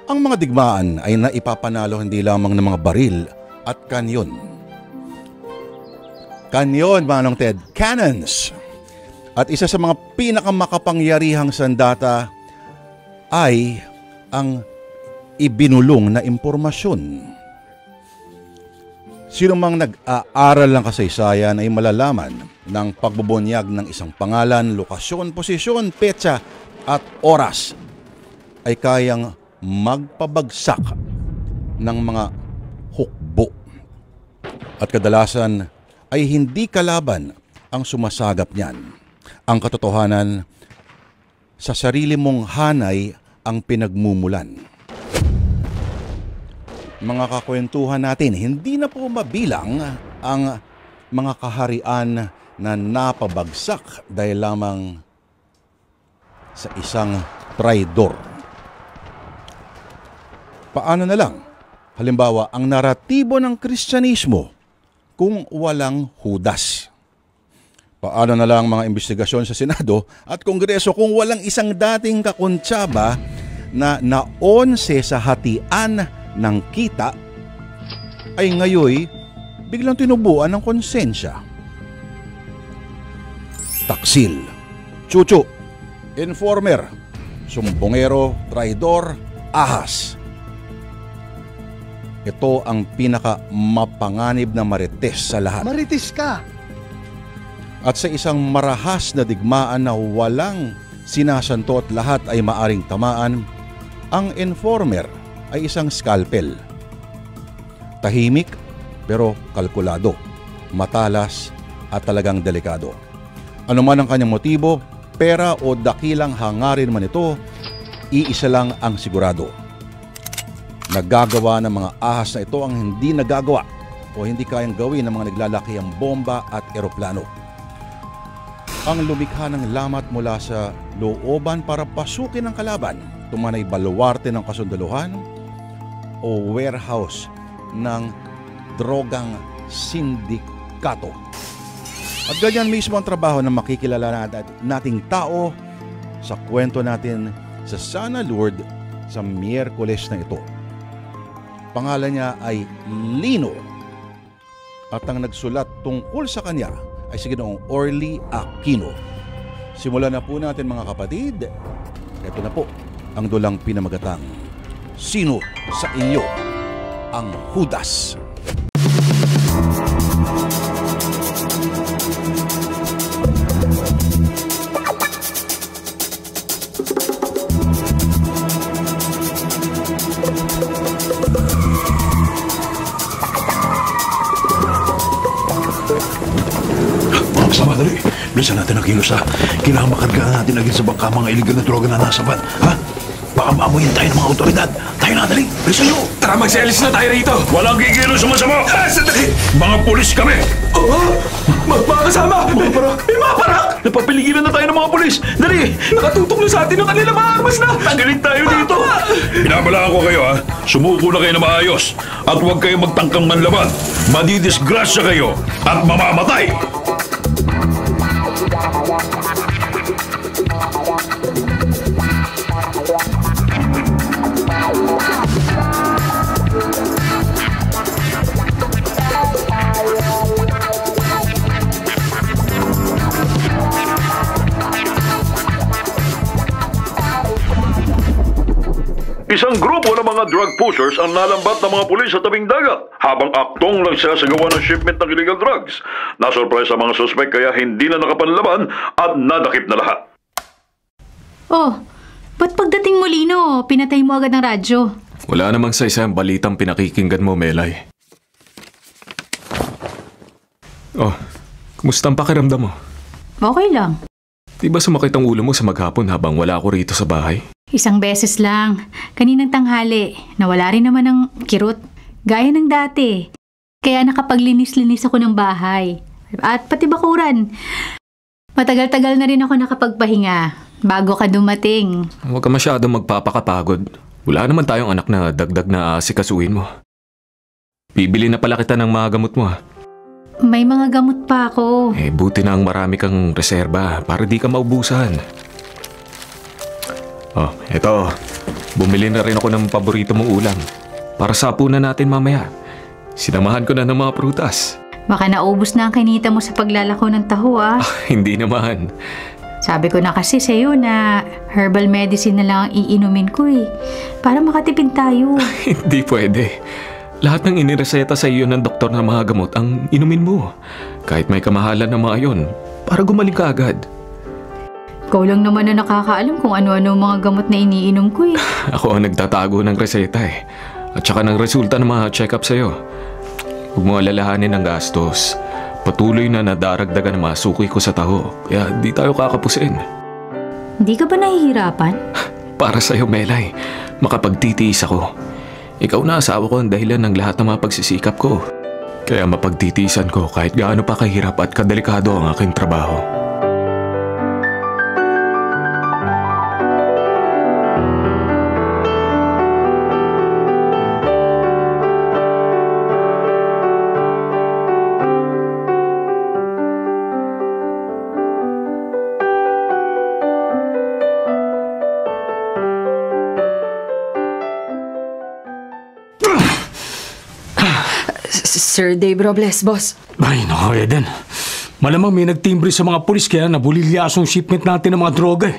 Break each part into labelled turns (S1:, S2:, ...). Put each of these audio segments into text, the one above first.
S1: Ang mga digmaan ay naipapanalo hindi lamang ng mga baril at kanyon. Kanyon, Manong Ted, cannons. At isa sa mga pinakamakapangyarihang sandata ay ang ibinulong na impormasyon. Sino mang nag-aaral ng kasaysayan ay malalaman ng pagbubunyag ng isang pangalan, lokasyon, posisyon, petsa at oras ay kayang magpabagsak ng mga hukbo. At kadalasan ay hindi kalaban ang sumasagap niyan. Ang katotohanan, sa sarili mong hanay ang pinagmumulan. Mga kakwentuhan natin, hindi na po mabilang ang mga kaharian na napabagsak dahil lamang sa isang traidor. Paano na lang? Halimbawa, ang naratibo ng Kristyanismo kung walang Judas. Paano na lang mga investigasyon sa Senado at Kongreso kung walang isang dating kakontsaba na naonse sa hatian ng kita ay ngayoy biglang tinubuan ng konsensya. Taksil, chuchu, informer, sumbongero, traidor, ahas. Ito ang pinaka-mapanganib na marites sa lahat.
S2: Marites ka!
S1: At sa isang marahas na digmaan na walang sinasanto at lahat ay maaring tamaan, ang informer ay isang scalpel. Tahimik pero kalkulado, matalas at talagang delikado. Ano man ang kanyang motibo, pera o dakilang hangarin man ito, iisa lang ang sigurado. Nagagawa ng mga ahas na ito ang hindi nagagawa o hindi kayang gawin ng mga naglalakihang bomba at eroplano. Ang lumikha ng lamat mula sa looban para pasukin ang kalaban, tumanay baluarte ng kasundaluhan o warehouse ng drogang sindikato. At ganyan mismo ang trabaho ng makikilala nating tao sa kwento natin sa Sana Lourdes sa Miyerkules na ito. Pangalan niya ay Lino at ang nagsulat tungkol sa kanya ay si Ginoong Orly Aquino. Simulan na po natin mga kapatid. Ito na po ang dulang pinamagatang Sino sa inyo ang Judas?
S3: Madali, bilisan natin ang kilos ha. Kailangan makargaan natin agad sa bangka mga iligal na droga na nasa van, ha? Baka maamuyin tayo ng mga otoridad. Tayo na, dali. Bilisan nyo.
S4: Tara, magsialis na tayo rito.
S3: Walang gigilo sa masama.
S4: Sandali.
S3: Mga pulis kami.
S4: Mga kasama. May mga parak. Napapiligilan na tayo ng mga pulis. Dali. Nakatutok na sa atin ang kanilang mga armas na. Tanggalin tayo dito.
S3: Binabalaan ko kayo ha. Sumuko na kayo na maayos. At huwag kayong magtangkang manlaban. Madidisgrasya kayo at mamamatay. Isang grupo ng mga drug pushers ang nalambat ng mga pulis sa tabing dagat habang aktong lang siya sa gawa ng shipment ng illegal drugs. Nasurpresa ang mga suspect kaya hindi na nakapanlaban at nadakip na lahat.
S5: Oh, ba't pagdating mo, Lino, pinatay mo agad ng radyo?
S4: Wala namang sa isang balitang pinakikinggan mo, Melay. Oh, kumusta ang pakiramdam mo?
S5: Okay lang.
S4: Di ba sumakit ang ulo mo sa maghapon habang wala ako rito sa bahay?
S5: Isang beses lang. Kaninang tanghali. Nawala rin naman ng kirot. Gaya ng dati. Kaya nakapaglinis-linis ako ng bahay. At pati bakuran. Matagal-tagal na rin ako nakapagpahinga bago ka dumating.
S4: Huwag ka masyadong magpapakapagod. Wala naman tayong anak na dagdag na asikasuhin mo. Bibili na pala kita ng mga gamot mo ha.
S5: May mga gamot pa ako.
S4: Buti na ang marami kang reserba para di ka maubusan. Oh, eto. Bumili na rin ako ng paborito mong ulam para sa hapunan natin mamaya. Sinamahan ko na ng mga prutas.
S5: Baka naubos na ang kinita mo sa paglalako ng taho
S4: Hindi naman.
S5: Sabi ko na kasi sa'yo na herbal medicine na lang ang iinumin ko para makatipid tayo.
S4: Hindi pwede. Lahat ng inireseta sa iyo ng doktor na mga gamot ang inumin mo. Kahit may kamahalan na mga yon, para gumaling ka agad.
S5: Ikaw lang naman na nakakaalam kung ano-ano mga gamot na iniinom ko
S4: Ako ang nagtatago ng reseta At saka ng resulta ng mga check-up sa'yo. Huwag mo alalahanin ang gastos. Patuloy na nadaragdagan ang mga suki ko sa taho. Kaya di tayo kakapusin.
S5: Hindi ka ba nahihirapan?
S4: Para sa'yo, Melay, makapagtitiis ako. Ikaw na asawa ko ang dahilan ng lahat ng mga pagsisikap ko. Kaya mapagtitiisan ko kahit gaano pa kahirap at kadelikado ang aking trabaho.
S2: Sir Dave Robles, boss.
S6: Ay, naku, Eden. Malamang may nagtimbre sa mga pulis kaya nabulilyasong shipment natin ng mga droga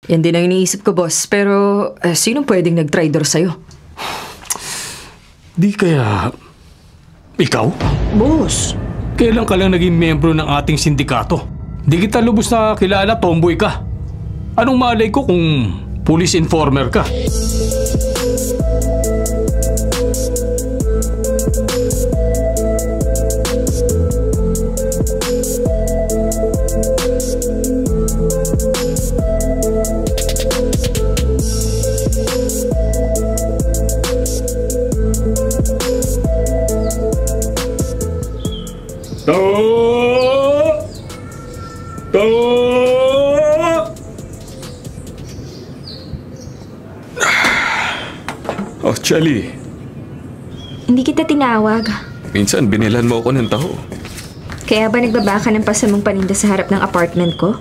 S2: Yan din ang iniisip ko, boss. Pero sino pwedeng nag-traitor sa'yo?
S6: Di kaya... Ikaw?
S2: Boss.
S6: Kailan ka lang naging miyembro ng ating sindikato? Di kita lubos na kilala, tomboy ka. Anong malay ko kung police informer ka?
S4: Oh, Chali.
S7: Hindi kita tinawag.
S4: Minsan binilan mo ako ng taho.
S7: Kaya ba nagbaba ka ng pasamang paninda sa harap ng apartment ko?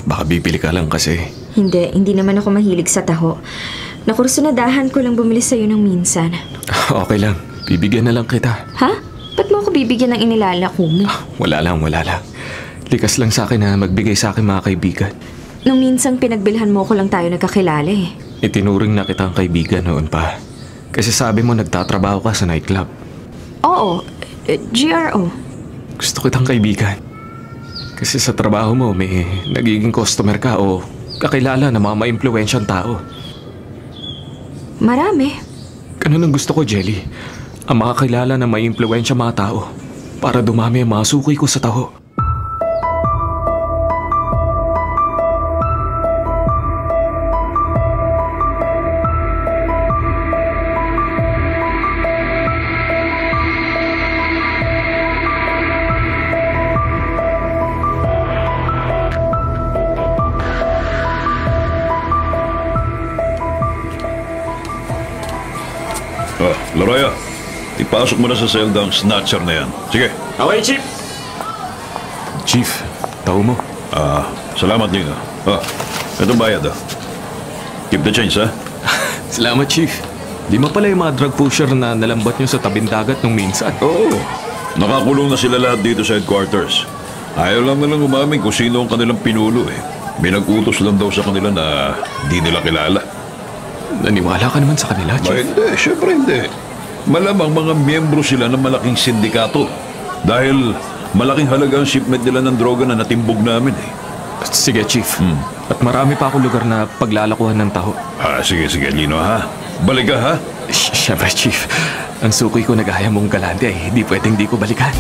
S4: Baka bibili ka lang kasi.
S7: Hindi naman ako mahilig sa taho. Nakursunadahan ko lang bumili sa'yo ng minsan.
S4: Okay lang, bibigyan na lang kita.
S7: Ha? Ba't mo ako bibigyan ng inilalako mo?
S4: Wala lang. Likas lang sa akin na magbigay sa akin mga kaibigan.
S7: Nung minsang pinagbilhan mo ko lang tayo nagkakilala
S4: Itinuring na kitang kaibigan noon pa. Kasi sabi mo nagtatrabaho ka sa nightclub.
S7: Oo, GRO.
S4: Gusto kitang kaibigan. Kasi sa trabaho mo may nagiging customer ka o kakilala ng mga maimpluwensyang tao.
S7: Marami.
S4: Ganun ang gusto ko, Jelly. Ang makakilala ng maimpluwensyang mga tao para dumami ang mga suki ko sa taho.
S3: Loraya, ipasok mo na sa selda ang snatcher na yan. Sige.
S6: Okay, Chief.
S4: Chief, tao mo.
S3: Salamat din. Itong bayad Keep the change,
S4: Salamat, Chief. Di mo pala yung mga drug pusher na nalambat nyo sa tabing dagat nung minsan.
S3: Oo. Nakakulong na sila lahat dito sa headquarters. Ayaw lang nalang umamin kung sino ang kanilang pinulo May nag-utos lang daw sa kanila na di nila kilala.
S4: Naniwala ka naman sa kanila, Chief?
S3: Hindi, syempre hindi. Malamang mga miyembro sila ng malaking sindikato. Dahil malaking halaga ang shipment nila ng droga na natimbog namin
S4: Sige, Chief. At marami pa ako lugar na paglalakuhan ng taho.
S3: Sige, Lino Balik ka
S4: Siyempre, Chief. Ang suki ko nagaya mong galante di pwedeng di ko balikan.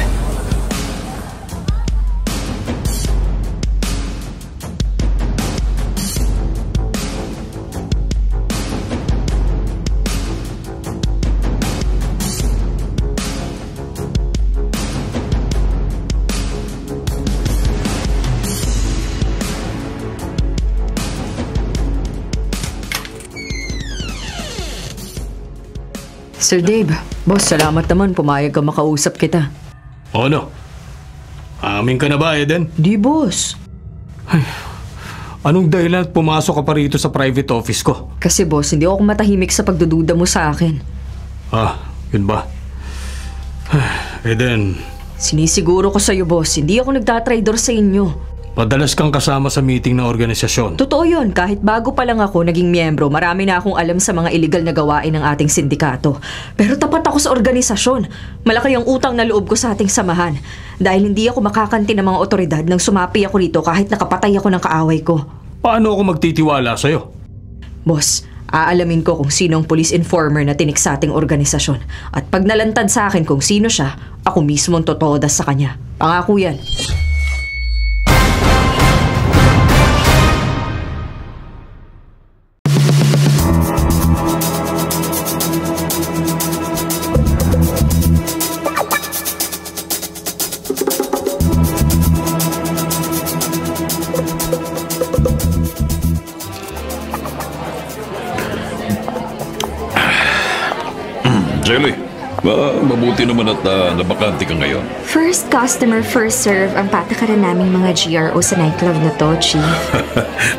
S2: Sir Dave, boss, salamat naman pumayag ka makausap kita.
S6: Ano? Amin ka na ba, Eden?
S2: Di, boss.
S6: Anong dahilan pumasok ka pa rito sa private office ko?
S2: Kasi boss, hindi ako matahimik sa pagdududa mo sa akin.
S6: Yun ba? Eden,
S2: Sinisiguro ko sa'yo boss, hindi ako nagtatraidor sa inyo.
S6: madalas kang kasama sa meeting ng organisasyon.
S2: Totoo yun, kahit bago pa lang ako naging miyembro, marami na akong alam sa mga illegal na gawain ng ating sindikato. Pero tapat ako sa organisasyon. Malaki ang utang na loob ko sa ating samahan. Dahil hindi ako makakanti ng mga otoridad nang sumapi ako rito kahit nakapatay ako ng kaaway ko.
S6: Paano ako magtitiwala sa'yo?
S2: Boss, aalamin ko kung sino ang police informer na tinik sa ating organisasyon. At pag nalantad sa akin kung sino siya, ako mismo ang totodas sa kanya. Pangako yan.
S3: Jelly, mabuti naman at nabakante ka ngayon.
S7: First customer, first serve ang patakaran naming mga GRO sa nightclub na to, Chief.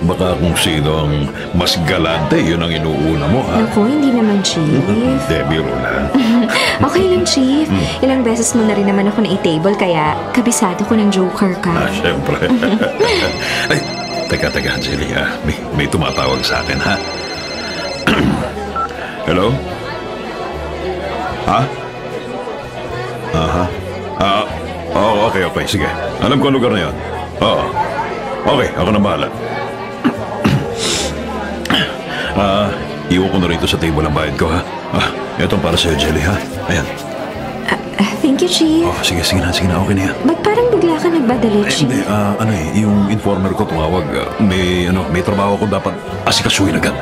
S3: Baka kung sino ang mas galante, yun ang inuuna mo, ha?
S7: Naku, hindi naman, Chief.
S3: Biro lang.
S7: Okay lang, Chief. Ilang beses mo na rin naman ako na-table, kaya kabisado ko ng joker ka.
S3: Siyempre. Ay, teka, Jelly, ha? May tumatawag sa akin, ha? Hello? Ha? Okay, sige. Alam ko ang lugar na yun. Oo. Okay, ako na bahala. Iwan ko na rito sa table ang bayad ko, ha? Itong para sa'yo, Jelly, ha? Ayan.
S7: Thank you, Chief.
S3: Sige na, okay na yan.
S7: Ba't parang bigla ka nagbadali, Chief?
S3: Hindi, yung informer ko tumawag. May trabaho ko dapat asikasuhin agad.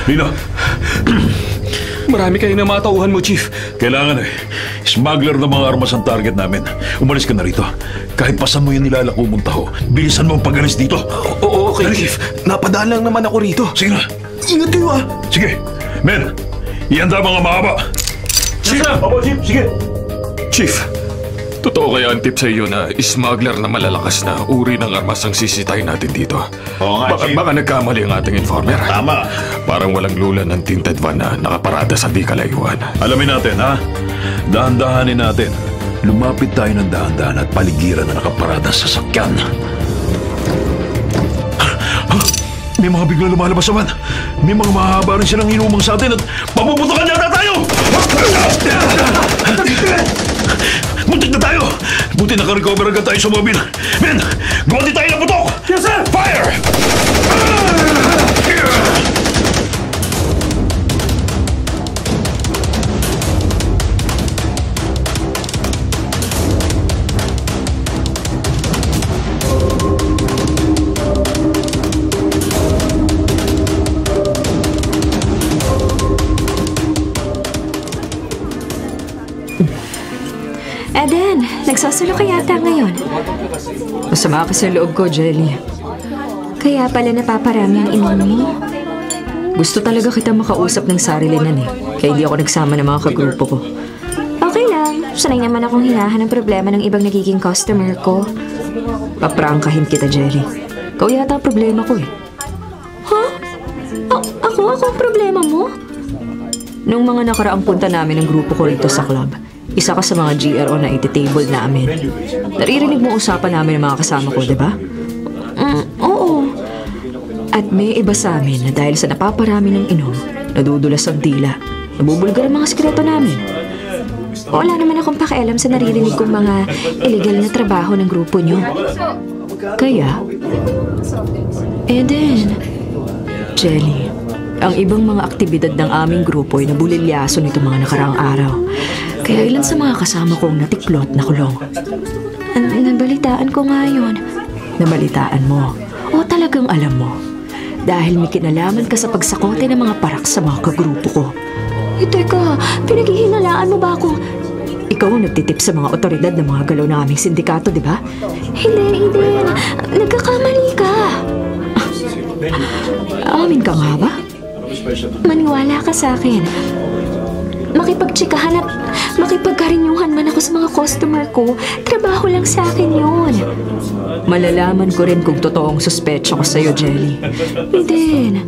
S3: Nino!
S4: Marami kayo na matauhan mo, Chief.
S3: Kailangan Smuggler ng mga armas ang target namin. Umalis ka na rito. Kahit pasan mo yung nilalako mong taho, bilisan mo ang pag-alis dito.
S4: Oo, okay, Chief. Napadaan lang naman ako rito.
S3: Sige na.
S4: Ingat kayo, ah.
S3: Sige. Men, ihanda mga mahaba.
S6: Chief! Opo, Chief. Sige.
S4: Chief, totoo kaya ang tip sa iyo na smuggler na malalakas na uri ng armas ang sisitahin natin dito?
S3: Oo nga, Chief.
S4: Baka nagkamali ang ating informer.
S3: Tama.
S4: Parang walang lula ng tinted van na nakaparada sa di kalayuan.
S3: Alamin natin, ha? Dahan-dahanin natin. Lumapit tayo ng dahan-dahan at paligiran na nakaparada sa sasakyan. May mga bigla lumalabas naman. May mga mahaba rin silang inumang sa atin at papuputukan yata tayo! Muntik na tayo! Buti nakarecover agad tayo sa mobil. Men, gumanti tayo ng putok!
S6: Yes, sir!
S3: Fire!
S7: Eden, nagsasalo ka yata ngayon.
S2: Masama ka sa loob ko, Jelly.
S7: Kaya pala napaparami ang inom mo.
S2: Gusto talaga kita makausap ng sarilinan eh. Kaya hindi ako nagsama ng mga kagrupo ko.
S7: Okay lang. Sanay naman akong hinahan ng problema ng ibang nagiging customer ko.
S2: Paprangkahin kita, Jelly. Ikaw yata ang problema ko eh.
S7: Huh? Ako ang problema mo?
S2: Nung mga nakaraang punta namin ng grupo ko rito sa club, isa ka sa mga GRO na iti-table namin. Naririnig mo usapan namin ng mga kasama ko, di ba?
S7: Oo.
S2: At may iba sa amin na dahil sa napaparami ng inom, nadudulas ang dila, nabubulgar ang mga sikreto namin.
S7: Wala naman akong pakialam sa naririnig kong mga illegal na trabaho ng grupo nyo.
S2: Kaya, Eden, Jelly, ang ibang mga aktibidad ng aming grupo ay nabulilyaso nito mga nakaraang araw. Kaya ilan sa mga kasama kong natiklop na kulong.
S7: Nabalitaan ko nga yun.
S2: Nabalitaan mo. O talagang alam mo. dahil may kinalaman ka sa pagsakote ng mga parak sa mga kagrupo ko.
S7: Teka, pinaghihinalaan mo ba ako?
S2: Ikaw ang nagtitip sa mga otoridad ng mga galaw ng aming sindikato, di ba?
S7: Hindi, Eden. Nagkakamali ka.
S2: Amin ka nga ba?
S7: Maniwala ka sa akin. Makipagtsikahan at makipagkarinyuhan man ako sa mga customer ko, trabaho lang sa akin yun.
S2: Malalaman ko rin kung totoong suspecha ko sa'yo, Jelly.
S7: Eden,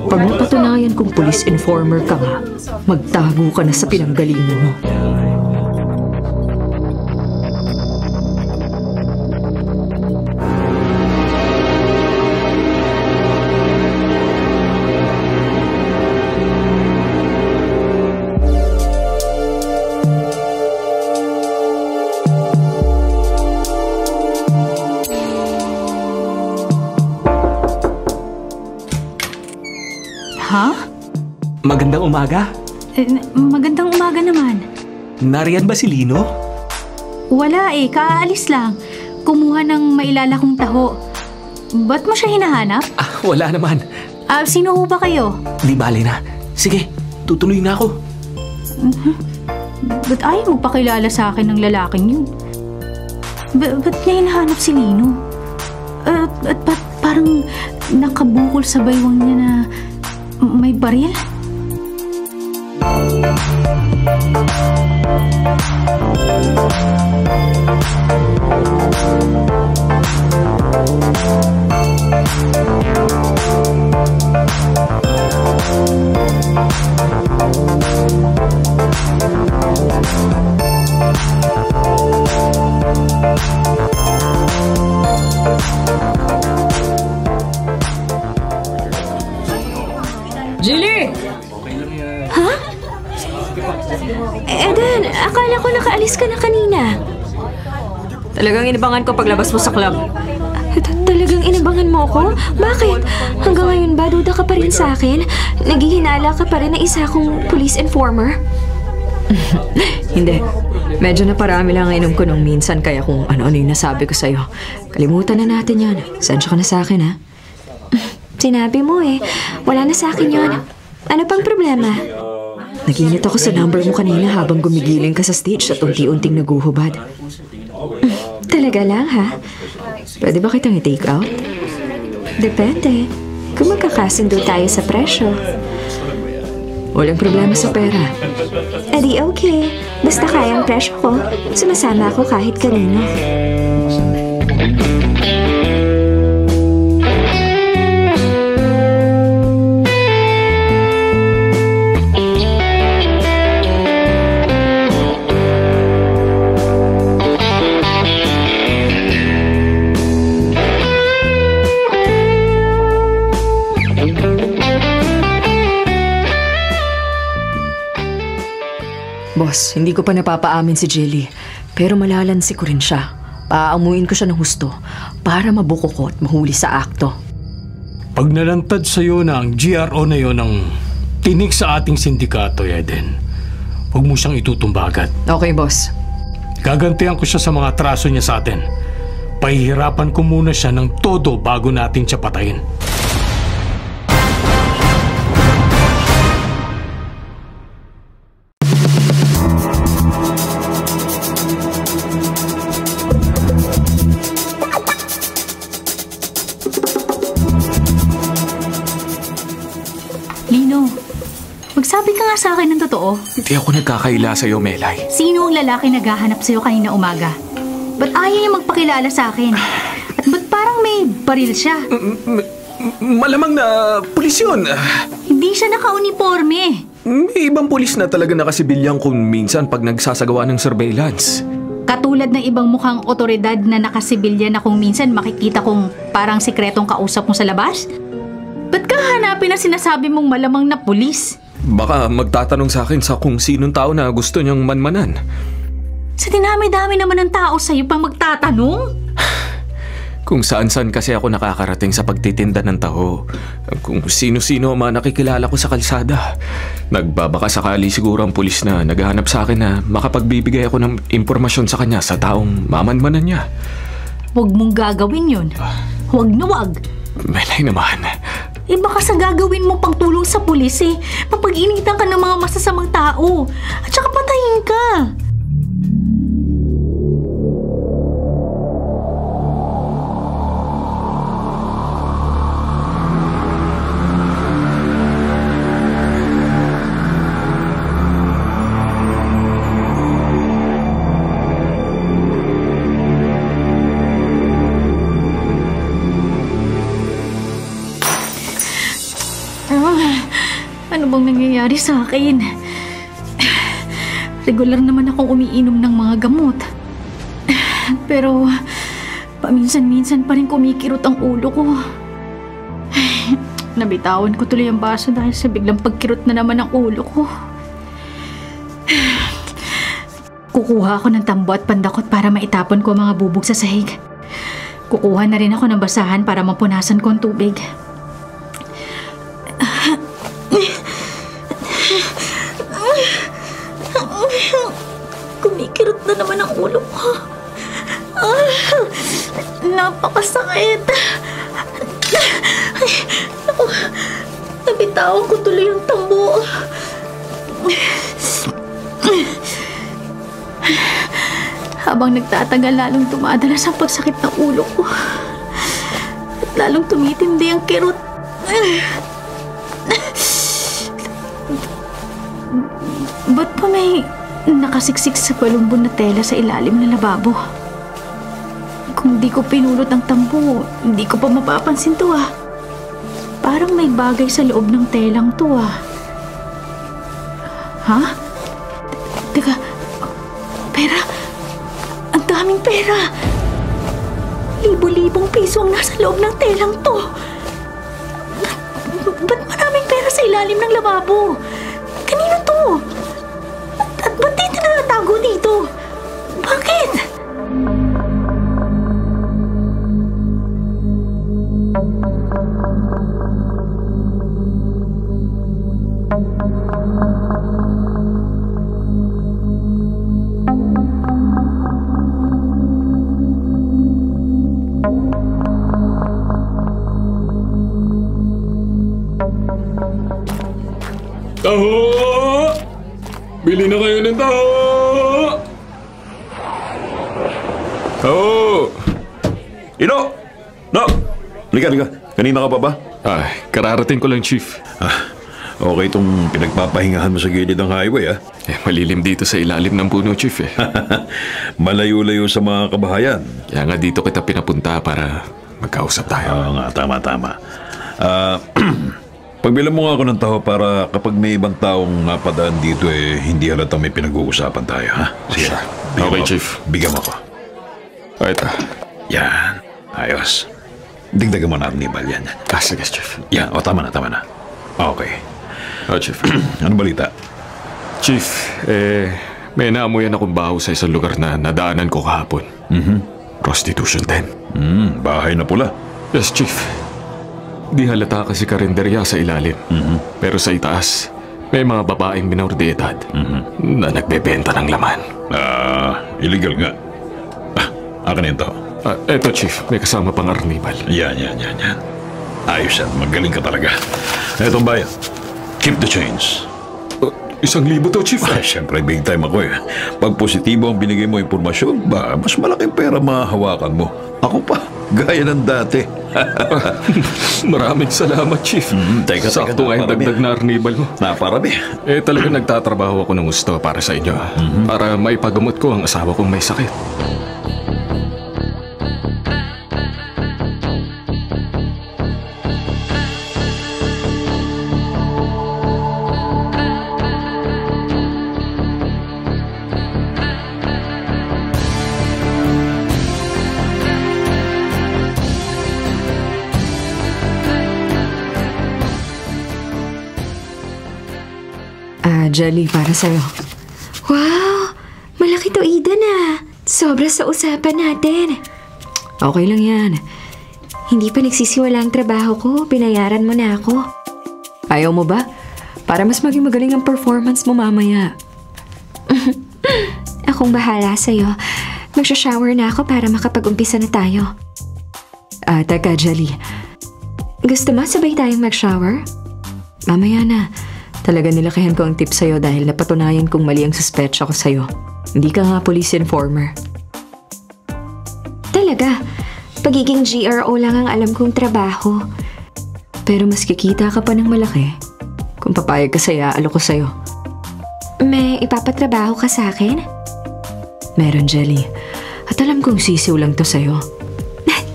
S2: Pag mapatunayan kong police informer ka nga, magtago ka na sa pinanggalingan mo.
S5: Ha?
S8: Magandang umaga.
S5: Magandang umaga naman.
S8: Nariyan ba si Lino?
S5: Wala kaalis lang. Kumuha ng mailala kong taho. Ba't mo siya hinahanap?
S8: Wala naman.
S5: Sino ho ba kayo?
S8: Di bale na. Sige, tutuloy na ako.
S5: Ba't ayaw magpakilala sa akin ng lalaking yun? Ba't niya hinahanap si Lino? At ba't parang nakabukol sa baywang niya na may baril?
S2: Jilly!
S7: Ha? Eden, akala ko nakaalis ka na kanina.
S2: Talagang inabangan ko paglabas mo sa club.
S7: Talagang inabangan mo ako? Bakit? Hanggang ngayon ba duda ka pa rin sa akin? Naghihinala ka pa rin na isa akong police informer?
S2: Hindi. Medyo naparami lang ang inom ko nung minsan kaya kung ano-ano yung nasabi ko sa'yo. Kalimutan na natin yon. Sensya ka na sa akin, ha?
S7: Sinabi mo wala na sa akin yon. Ano pang problema?
S2: Naginit ako sa number mo kanina habang gumigiling ka sa stage at unti-unting naguhubad.
S7: Talaga lang, ha?
S2: Pwede ba kitang i-take out?
S7: Depende. Kung magkakasundo tayo sa presyo.
S2: Walang problema sa pera.
S7: Edi okay. Basta kaya ang presyo ko, sumasama ako kahit kanino.
S2: Boss, hindi ko pa napapaamin si Jelly. Pero malalansi ko rin siya. Paaamuin ko siya ng husto para mabuko ko at mahuli sa akto.
S6: Pag nalantad sa'yo na ang GRO na yon ng tinik sa ating sindikato, Eden, huwag mo siyang itutumba agad.
S2: Okay, boss.
S6: Gagantihan ko siya sa mga atraso niya sa atin. Pahihirapan ko muna siya ng todo bago natin siya patayin.
S5: Magsabi ka nga sa akin ng totoo.
S4: Hindi ako nagkakaila sa'yo, Melay.
S5: Sino ang lalaki naghahanap sa'yo kanina umaga? Ba't ayaw niya magpakilala sa akin? At ba't parang may baril siya?
S4: Malamang na pulis yun.
S5: Hindi siya naka-uniforme.
S4: May ibang pulis na talaga nakasibilyang kung minsan pag nagsasagawa ng surveillance.
S5: Katulad ng ibang mukhang otoridad na nakasibilyan na kung minsan makikita kong parang sikretong kausap mo sa labas? Ba't ka hanapin na sinasabi mong malamang na pulis?
S4: Baka magtatanong sa akin sa kung sinong tao na gusto niyang manmanan.
S5: Sa dinami-dami naman ng tao sa'yo pang magtatanong?
S4: Kung saan-saan kasi ako nakakarating sa pagtitinda ng taho. Kung sino-sino ang mga nakikilala ko sa kalsada. Nagbabaka sakali siguro ang pulis na naghahanap sa akin na makapagbibigay ako ng impormasyon sa kanya sa taong mamanmanan niya.
S5: Huwag mong gagawin yun. Huwag na huwag.
S4: Melay naman.
S5: baka sa gagawin mo pang tulong sa pulis mapag-initan ka ng mga masasamang tao. At saka patayin ka. Ano bang nangyayari sa akin? Regular naman akong umiinom ng mga gamot. Pero paminsan-minsan pa rin kumikirot ang ulo ko. Nabitawan ko tuloy ang baso dahil sa biglang pagkirot na naman ang ulo ko. Kukuha ako ng tambo at pandakot para maitapon ko ang mga bubog sa sahig. Kukuha na rin ako ng basahan para mapunasan ko ang tubig. Kumikirot na naman ang ulo ko. Napakasakit. Nabitawan ko tuloy ang tambo. Habang nagtatagal, lalong dumadalas ang pagsakit ng ulo ko. At lalong tumitindi ang kirot. Ba't pa may nakasiksik sa palumbon na tela sa ilalim ng lababo? Kung di ko pinulot ang tambo, hindi ko pa mapapansin to Parang may bagay sa loob ng telang to Ha? Teka, pera? Ang daming pera! Libo-libong piso ang nasa loob ng telang to. Ba't maraming pera sa ilalim ng lababo? Kanino to? At ba't di tinatago dito? Bakit?
S4: Taho! Bili na kayo ng taho! Taho!
S3: Ino! No! Liga. Kanina ka pa ba?
S4: Ay, kararating ko lang, Chief.
S3: Okay itong pinagpapahingahan mo sa gilid ng highway,
S4: Malilim dito sa ilalim ng puno, Chief,
S3: Malayo-layo sa mga kabahayan.
S4: Kaya nga dito kita pinapunta para magkausap tayo.
S3: Oo nga, tama. Pagbilang mo nga ako ng taho para kapag may ibang taong napadaan dito hindi halatang may pinag-uusapan tayo, ha? Sige.
S4: Okay, Chief.
S3: Bigyan mo ako.
S4: Ito.
S3: Yan. Ayos. Digdagan mo na Arnibal yan.
S4: Sige, Chief.
S3: Yan. Tama na. Okay.
S4: Chief.
S3: Ano balita?
S4: Chief, may naamoyan akong baho sa isang lugar na nadaanan ko kahapon. Prostitution den.
S3: Bahay na pula.
S4: Yes, Chief. Di halata kasi karinderya sa ilalim. Pero sa itaas, may mga babaeng minor de edad na nagbebenta ng laman.
S3: Illegal nga. Akin na ito.
S4: Eto, Chief. May kasama pang Arnibal.
S3: Yan. Ayos yan. Magaling ka talaga. Etong bayan. Keep the change.
S4: 1,000 to, Chief.
S3: Siyempre, big time ako Pag positibo ang binigay mo impormasyon, mas malaking pera mahahawakan mo. Ako pa, gaya ng dati.
S4: Maraming salamat, Chief.
S3: Teka,
S4: sakto nga yung dagdag na Arnibal mo.
S3: Naparami.
S4: Talaga nagtatrabaho ako ng gusto para sa inyo. Para maipagamot ko ang asawa kong may sakit.
S2: Jelly, para sa'yo.
S7: Wow! Malaki to, Eden Sobra sa usapan natin.
S2: Okay lang yan.
S7: Hindi pa nagsisiwala ang trabaho ko. Binayaran mo na ako.
S2: Ayaw mo ba? Para mas maging magaling ang performance mo mamaya.
S7: Akong bahala sa'yo. Magsha-shower na ako para makapag-umpisa na tayo.
S2: Teka, Jelly.
S7: Gusto mo sabay tayong mag-shower?
S2: Mamaya na. Talaga nilakihan ko ang tip sa'yo dahil napatunayan kong mali ang suspetsya ko sa'yo. Hindi ka nga police informer.
S7: Talaga? Pagiging GRO lang ang alam kong trabaho.
S2: Pero mas kikita ka pa ng malaki. Kung papayag ka saya, alok ko sa'yo.
S7: May ipapatrabaho ka sa akin?
S2: Meron, Jelly. At alam kong sisiw lang to sa'yo.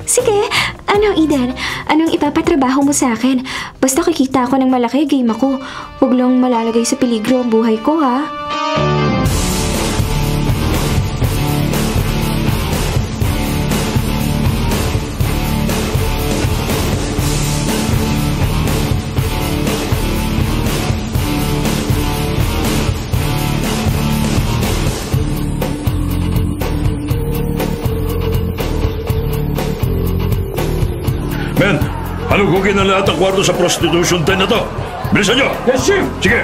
S7: Sige, ano Eden? Anong ipapatrabaho mo sa akin? Basta kikita ako ng malaki, game ako. Huwag lang malalagay sa peligro ang buhay ko, ha?
S3: Men, halugugin na lahat ang kwarto sa prostitution den na to. Bilisan nyo!
S6: Yes, Chief!
S3: Sige!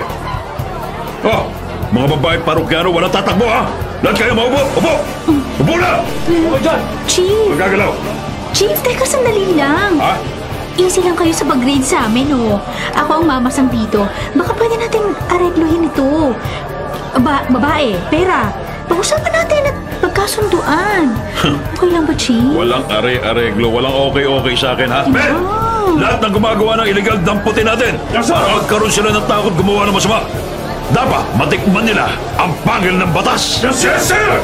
S3: Oh, mga babae parokyano, walang tatakbo, ha? Lahat kayo maupo! Upo! Upo na!
S6: Ako dyan!
S5: Chief!
S3: Magagalaw!
S5: Chief, teka sandali lang.
S3: Ha?
S5: Easy lang kayo sa pag-grade sa amin, oh. Ako ang mamasang dito. Baka pwede natin aregluhin ito. Babae, pera. Pag-usapan natin at pagkasunduan. Okay lang ba, Chief?
S3: Walang are-areglo, walang okay-okay sa akin, ha? Men! Lahat ng gumagawa ng illegal damputin natin! Para magkaroon sila ng takot gumawa ng masama. Dapat matikman nila ang pangil ng batas! Yes, yes, sir!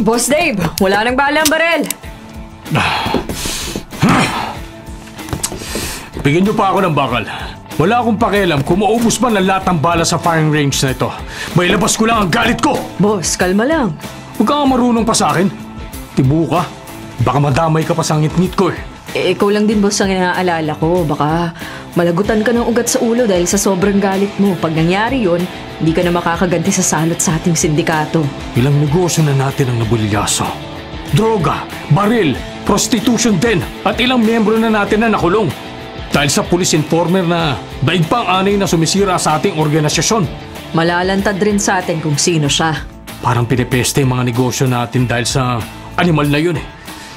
S2: Boss Dave, wala nang bala ang barel.
S6: Bigyan niyo pa ako ng bakal. Wala akong pakialam kung maubos man ang lahat ng bala sa firing range na ito. May labas ko lang ang galit ko.
S2: Boss, kalma lang.
S6: Huwag ka nga marunong pa sa akin. Tibu ka. Baka madamay ka pa sa ngit-ngit ko eh.
S2: Ikaw lang din, boss, ang inaalala ko. Baka malagutan ka ng ugat sa ulo dahil sa sobrang galit mo. Pag nangyari yun, hindi ka na makakaganti sa salot sa ating sindikato.
S6: Ilang negosyo na natin ang nabulyaso. Droga, baril, prostitution din, at ilang miyembro na natin na nakulong. Dahil sa police informer na daig pang anay na sumisira sa ating organisasyon.
S2: Malalantad rin sa atin kung sino siya.
S6: Parang pinipeste yung mga negosyo natin dahil sa animal na yun eh.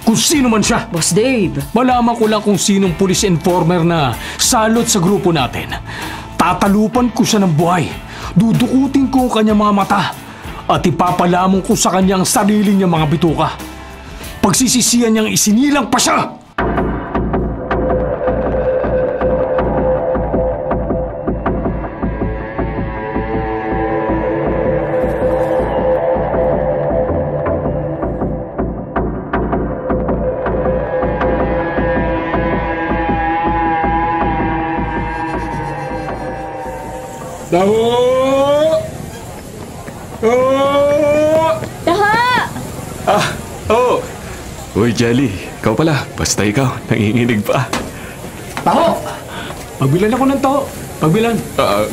S6: Kung sino man siya.
S2: Boss Dave.
S6: Malaman ko lang kung sinong police informer na salot sa grupo natin. Tatalupan ko siya ng buhay. Dudukutin ko ang kanyang mga mata at ipapalamon ko sa kanyang sarili niyang mga bituka. Pagsisisihan niyang isinilang pa siya!
S4: Uy, Jelly. Ikaw pala. Basta ikaw. Nanginginig pa.
S6: Taho! Pagbilan ako ng taho. Pagbilan.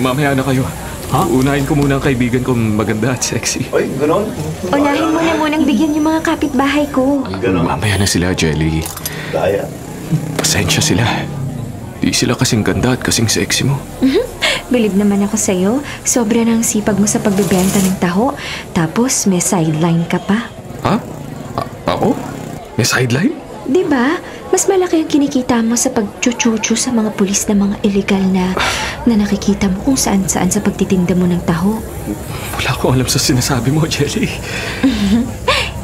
S4: Mamaya na kayo.
S6: Ha?
S4: Unahin ko muna ang kaibigan kong maganda at sexy.
S9: Ay, ganon?
S7: Unahin mo na munang bigyan yung mga kapitbahay ko.
S4: Mamaya na sila, Jelly.
S9: Kaya.
S4: Pasensya sila. Di sila kasing ganda at kasing sexy mo.
S7: Believe naman ako sa'yo. Sobra ng sipag mo sa pagbibenta ng taho. Tapos may sideline ka pa.
S4: Ha? Ako? May sideline?
S7: Diba? Mas malaki ang kinikita mo sa pagchuchuchu sa mga pulis na mga illegal na nakikita mo kung saan-saan sa pagtitinda mo ng taho.
S4: Wala akong alam sa sinasabi mo, Jelly.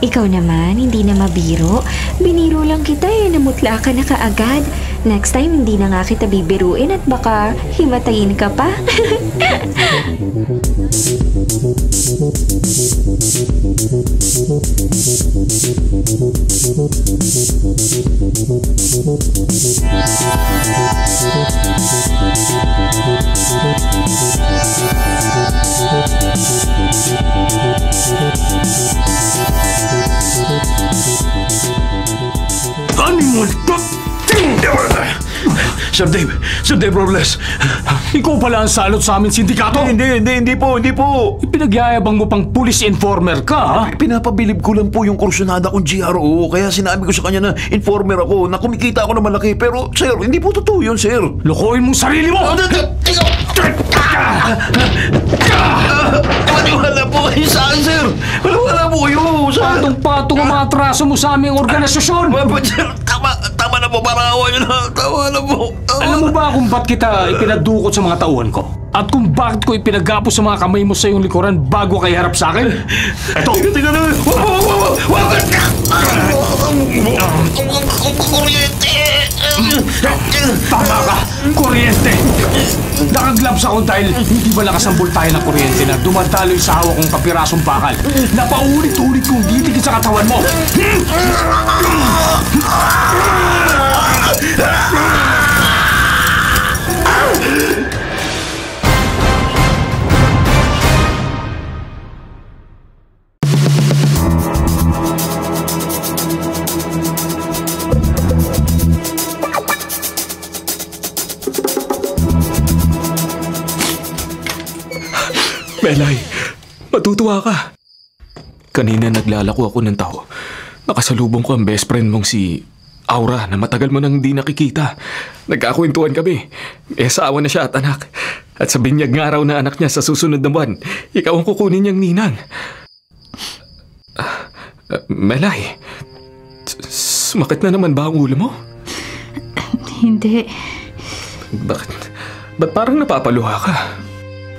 S7: Ikaw naman, hindi na mabiro. Biniro lang kita namutla ka na kaagad. Next time, hindi na nga kita bibiruin at baka himatayin ka pa.
S9: Sir Dave Robles.
S6: Ikaw pala ang salot sa amin sindikato?
S9: Hindi po.
S6: Ipinagyayabang mo pang police informer ka, ha?
S9: Pinapabilib ko lang po yung kursunada kong GRO, kaya sinabi ko sa kanya na informer ako, na kumikita ako ng malaki. Pero, sir, hindi po totoo yun, sir.
S6: Lokohin mong sarili mo!
S9: Wala po kayo sa akin, sir. Wala po kayo.
S6: Patong-patong ang mga atraso mo sa aming organisasyon!
S9: Sir, tama na po. Parang awa nyo na. Tama na po.
S6: Alam mo ba kung ba't kita ipinadukot sa mga tauhan ko? At kung bakit ko ipinagapos sa mga kamay mo sa iyong likuran bago kayo harap sa akin? Eto!
S9: Tingnan na! Kuryente!
S6: Tama ka! Kuryente! Nakaglabs ako dahil hindi ba nakasambol tayo ng kuryente na dumadaloy sa hawak kong kapirasong bakal na paulit-ulit kong ditigit sa katawan mo!
S4: Melay, matutuwa ka. Kanina naglalako ako ng tao. Nakasalubong ko ang best friend mong si Aura na matagal mo nang hindi nakikita. Nagkakwentuhan kami. May asawa na siya at anak. At sa binyag nga raw na anak niya sa susunod na buwan, ikaw ang kukunin niyang ninang. Melay, sumakit na naman ba ang ulo mo?
S5: Hindi.
S4: Ba't parang napapaluha ka?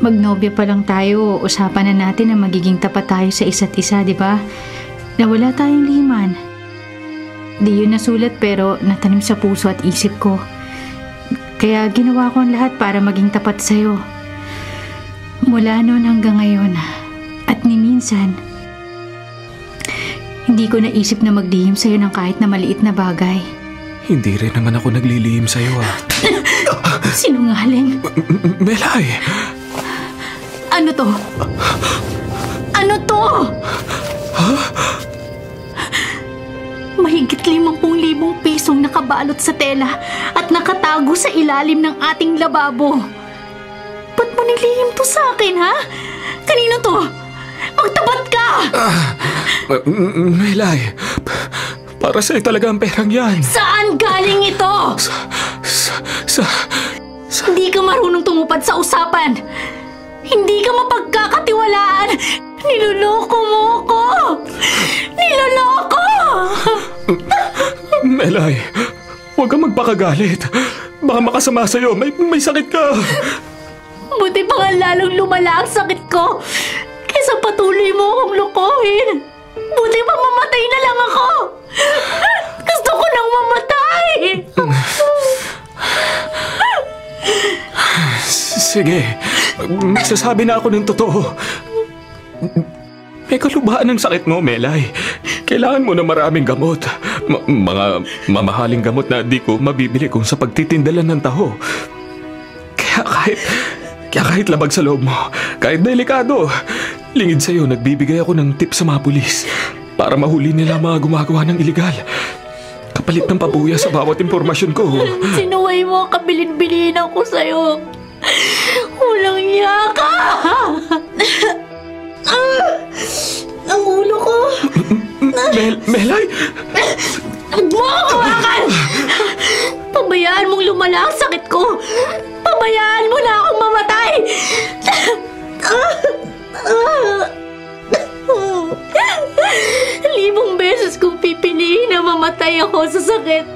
S5: Magnobya pa lang tayo, usapan na natin na magiging tapat tayo sa isa't isa, di ba? Na wala tayong lihiman. Di yun nasulat pero natanim sa puso at isip ko. Kaya ginawa ko ang lahat para maging tapat sa'yo. Mula noon hanggang ngayon. At ni minsan, hindi ko naisip na maglihim sa'yo ng kahit na maliit na bagay.
S4: Hindi rin naman ako naglilihim sa'yo, ah.
S5: Sinungaling.
S4: Melay!
S5: Ano to? Ano to? Mahigit 50,000 pisong nakabalot sa tela at nakatago sa ilalim ng ating lababo. Ba't mo nilihim to sa akin, ha? Kanino to? Magtapat ka!
S4: Melay, para sa'yo talaga ang perang yan.
S5: Saan galing ito? Hindi ka marunong tumupad sa usapan. Hindi ka mapagkakatiwalaan. Niloloko mo ako. Niloloko!
S4: Melay, huwag kang magpakagalit. Baka makasama sa'yo. May sakit ka.
S5: Buti pa nga lalong lumala ang sakit ko kaysa patuloy mo akong lokohin. Buti pa mamatay na lang ako. Gusto ko nang mamatay.
S4: Sige, magsasabi na ako ng totoo. May kalubhaan ng sakit mo, Melay. Kailangan mo na maraming gamot. Mga mamahaling gamot na di ko mabibili kung sa pagtitindalan ng taho. Kaya kahit labag sa loob mo, kahit delikado, lingid sa'yo, nagbibigay ako ng tip sa mga pulis para mahuli nila mga gumagawa ng iligal. Kapalit ng pabuya sa bawat impormasyon ko.
S5: Sinuway mo ang kabilin-bilinan ko sa'yo. Walang iya ka! Ang ulo ko!
S4: Melay!
S5: Huwag mo ako hawakan! Pabayaan mong lumala ang sakit ko! Pabayaan mo na akong mamatay! Libong beses kong pipiliin na mamatay ako sa sakit.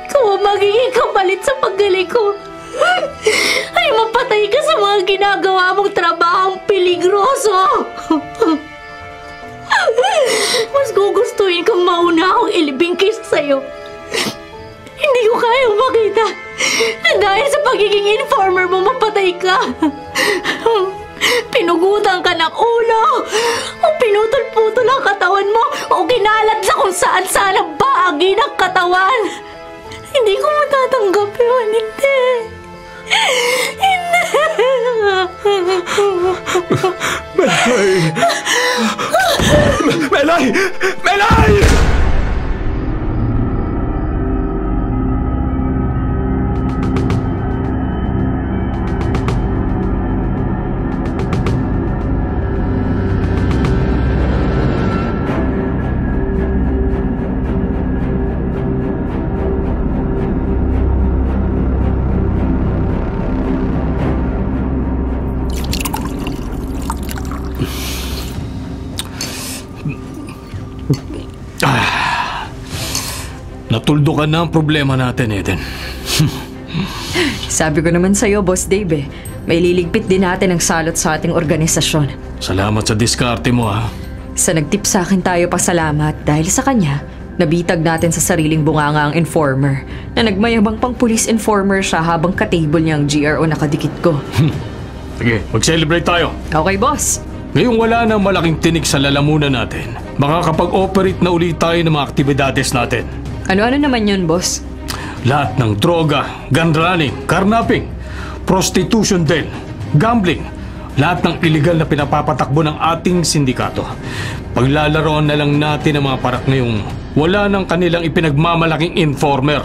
S5: Kung ang magiging kapalit sa paggaling ko ay mapatay ka sa mga ginagawa mong trabahong peligroso. Mas gugustuhin kang mauna akong ilibing kaysa sa'yo. Hindi ko kayang makita na dahil sa pagiging informer mo mapatay ka. Pinugutan ka ng ulo o pinutol-putol ang katawan mo o kinalat sa kung saan-saan ang bahagi ng katawan. Hindi ko matatanggap yun, hindi.
S4: Melay! Melay! Melay!
S6: Natuldukan na ang problema natin, Eden.
S2: Sabi ko naman sa'yo, Boss Dave may liligpit din natin ang salot sa ating organisasyon.
S6: Salamat sa diskarte mo, ha.
S2: Sa nagtip sa akin tayo pasalamat dahil sa kanya, nabitag natin sa sariling bunganga ang informer na nagmayabang pang police informer siya habang katable niya ang GRO nakadikit ko.
S6: Sige, mag-celebrate tayo.
S2: Okay, boss.
S6: Ngayong wala nang malaking tinik sa lalamunan natin, makakapag-operate na ulit tayo ng mga aktibidades natin.
S2: Ano-ano naman yun, boss?
S6: Lahat ng droga, gun running, carnapping, prostitution din, gambling, lahat ng illegal na pinapapatakbo ng ating sindikato. Paglalaroan na lang natin ang mga parak na yung wala nang kanilang ipinagmamalaking informer.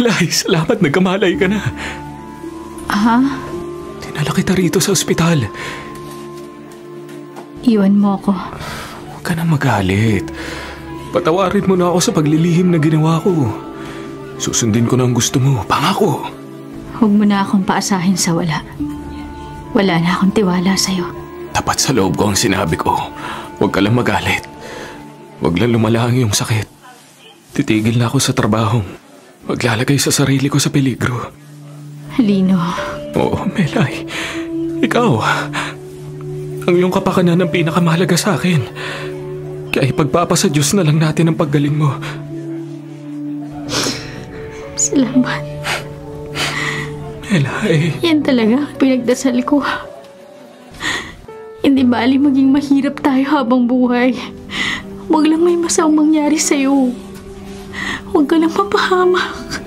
S4: Melay, salamat nagkamalay ka na.
S5: Ha?
S4: Dinala kita rito sa ospital.
S5: Iwan mo ako.
S4: Huwag ka na magalit. Patawarin mo na ako sa paglilihim na ginawa ko. Susundin ko na ang gusto mo. Pangako.
S5: Huwag mo na akong paasahin sa wala. Wala na akong tiwala sa'yo.
S4: Tapat sa loob ko ang sinabi ko. Huwag ka lang magalit. Huwag lang lumala ang iyong sakit. Titigil na ako sa trabaho. Maglalagay sa sarili ko sa peligro.
S5: Lino.
S4: Oo, Melay. Ikaw. Ang iyong kapakanan ang pinakamahalaga sa akin. Kaya ipagpapasa Diyos na lang natin ang paggaling mo.
S5: Salamat.
S4: Melay.
S5: Yan talaga ang pinagdasal ko. Hindi bali maging mahirap tayo habang buhay. Huwag lang may masamang mangyari sa'yo. Huwag ka lang mapahamak.